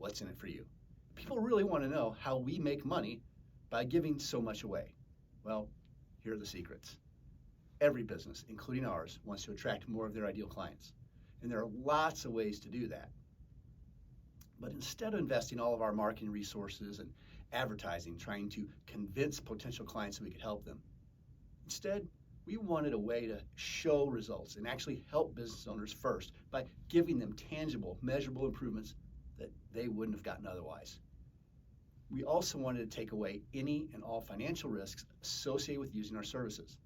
what's in it for you. People really want to know how we make money by giving so much away. Well, here are the secrets. Every business, including ours, wants to attract more of their ideal clients. And there are lots of ways to do that. But instead of investing all of our marketing resources and advertising trying to convince potential clients that we could help them, instead, we wanted a way to show results and actually help business owners first by giving them tangible, measurable improvements that they wouldn't have gotten otherwise. We also wanted to take away any and all financial risks associated with using our services.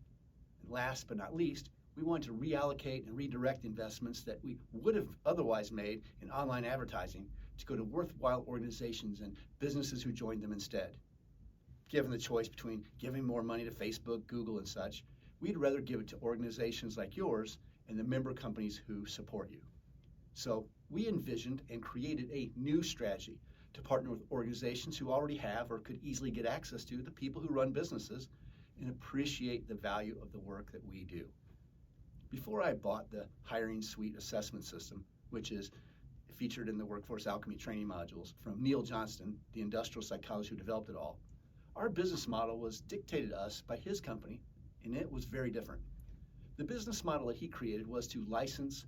And last but not least, we wanted to reallocate and redirect investments that we would have otherwise made in online advertising to go to worthwhile organizations and businesses who joined them instead. Given the choice between giving more money to Facebook, Google, and such, we'd rather give it to organizations like yours and the member companies who support you. So we envisioned and created a new strategy to partner with organizations who already have or could easily get access to the people who run businesses and appreciate the value of the work that we do. Before I bought the Hiring Suite assessment system, which is featured in the Workforce Alchemy training modules from Neil Johnston, the industrial psychologist who developed it all, our business model was dictated to us by his company, and it was very different. The business model that he created was to license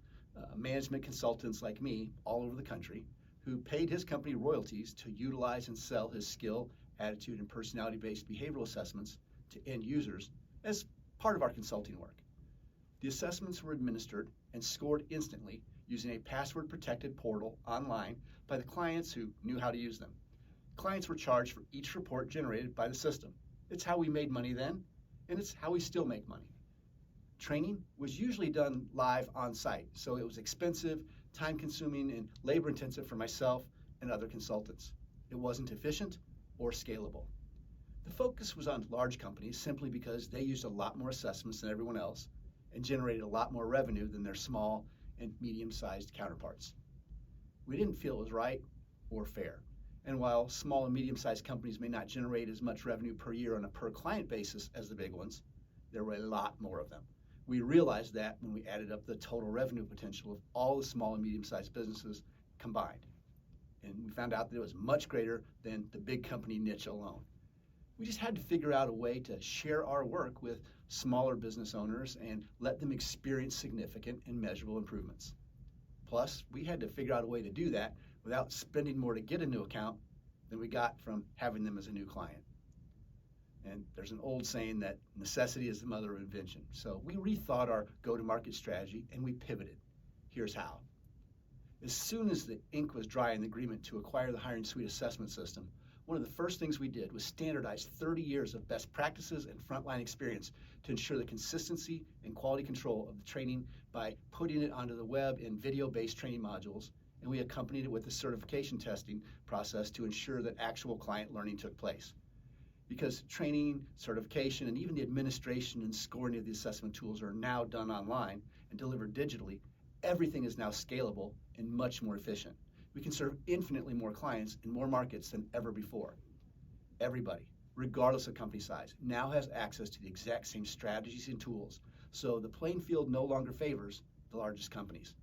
management consultants like me all over the country who paid his company royalties to utilize and sell his skill, attitude, and personality-based behavioral assessments to end users as part of our consulting work. The assessments were administered and scored instantly using a password-protected portal online by the clients who knew how to use them. Clients were charged for each report generated by the system. It's how we made money then, and it's how we still make money. Training was usually done live on site, so it was expensive, time-consuming, and labor-intensive for myself and other consultants. It wasn't efficient or scalable. The focus was on large companies simply because they used a lot more assessments than everyone else and generated a lot more revenue than their small and medium-sized counterparts. We didn't feel it was right or fair. And while small and medium-sized companies may not generate as much revenue per year on a per-client basis as the big ones, there were a lot more of them. We realized that when we added up the total revenue potential of all the small and medium-sized businesses combined. And we found out that it was much greater than the big company niche alone. We just had to figure out a way to share our work with smaller business owners and let them experience significant and measurable improvements. Plus, we had to figure out a way to do that without spending more to get a new account than we got from having them as a new client. And there's an old saying that necessity is the mother of invention. So we rethought our go-to-market strategy and we pivoted. Here's how. As soon as the ink was dry in the agreement to acquire the Hiring Suite assessment system, one of the first things we did was standardize 30 years of best practices and frontline experience to ensure the consistency and quality control of the training by putting it onto the web in video-based training modules, and we accompanied it with a certification testing process to ensure that actual client learning took place. Because training, certification, and even the administration and scoring of the assessment tools are now done online and delivered digitally, everything is now scalable and much more efficient. We can serve infinitely more clients in more markets than ever before. Everybody, regardless of company size, now has access to the exact same strategies and tools, so the playing field no longer favors the largest companies.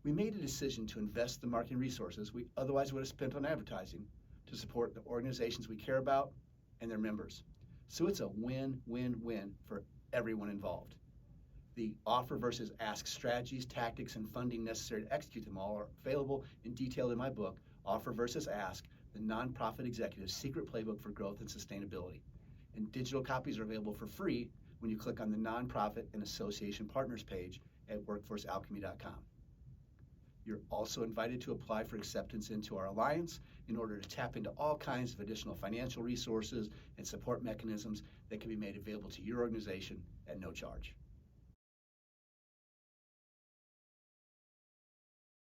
We made a decision to invest the marketing resources we otherwise would have spent on advertising to support the organizations we care about and their members. So it's a win-win-win for everyone involved. The offer versus ask strategies, tactics, and funding necessary to execute them all are available in detail in my book, Offer versus Ask, the Nonprofit Executive's Secret Playbook for Growth and Sustainability. And digital copies are available for free when you click on the Nonprofit and Association Partners page at workforcealchemy.com. You're also invited to apply for acceptance into our alliance in order to tap into all kinds of additional financial resources and support mechanisms that can be made available to your organization at no charge.